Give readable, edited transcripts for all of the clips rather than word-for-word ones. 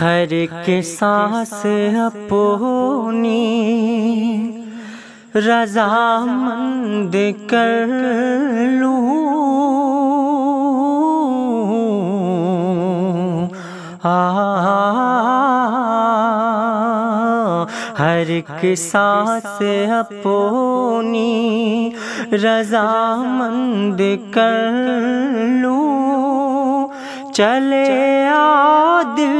ہر ایک سانس اپنی رضامند کر لوں، ہر ایک سانس اپنی رضامند کر لوں، چلے آ دل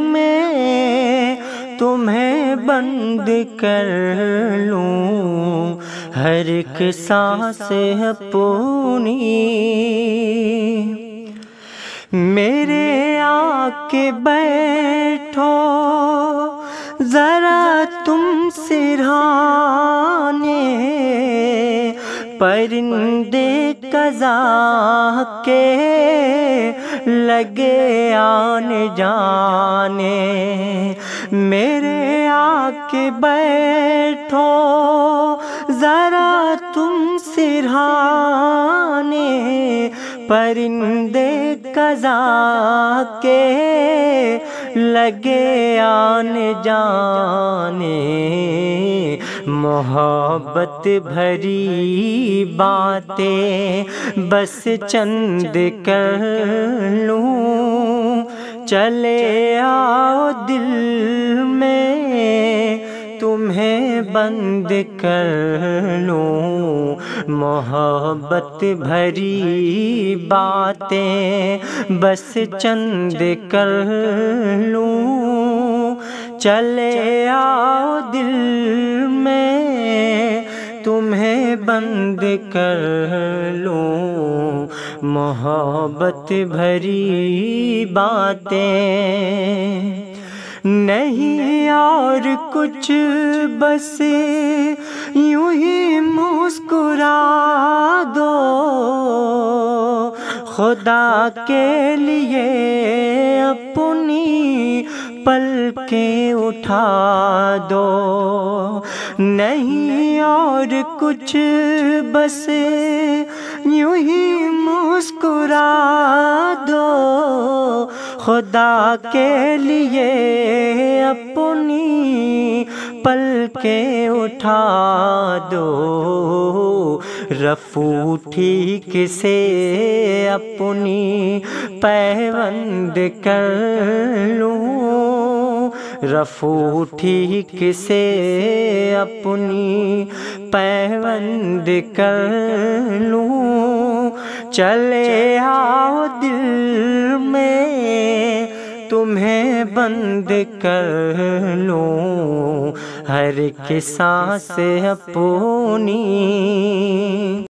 میں تمہیں بند کر لوں، ہر ایک سانس اپنی میرے آ کے بیٹھو ذرا تم سرہانے، پرندے قضا کے لگے آنے جانے، میرے آ کے بیٹھو ذرا تم سرہانے، پرندے قضا کے لگے آنے جانے، محبت بھری باتیں بس چند کر لوں، چلے آؤ دل میں تمہیں بند کر لوں، محبت بھری باتیں بس چند کر لوں، چلے آؤ دل میں تمہیں بند کر لوں، محبت بھری باتیں نہیں اور کچھ، بس یوں ہی مسکرا دو، خدا کے لیے اپنی پلکیں اٹھا دو، نہیں اور کچھ بس یوں ہی مسکرا دو، خدا کے لیے اپنی پلکیں اٹھا دو، رفو ٹھیک سے اپنی پیوند کر لوں، رفو ٹھیک سے اپنی پیوند کر لوں، چلے آؤ دل میں تمہیں بند کر لوں، ہر ایک سانس اپنی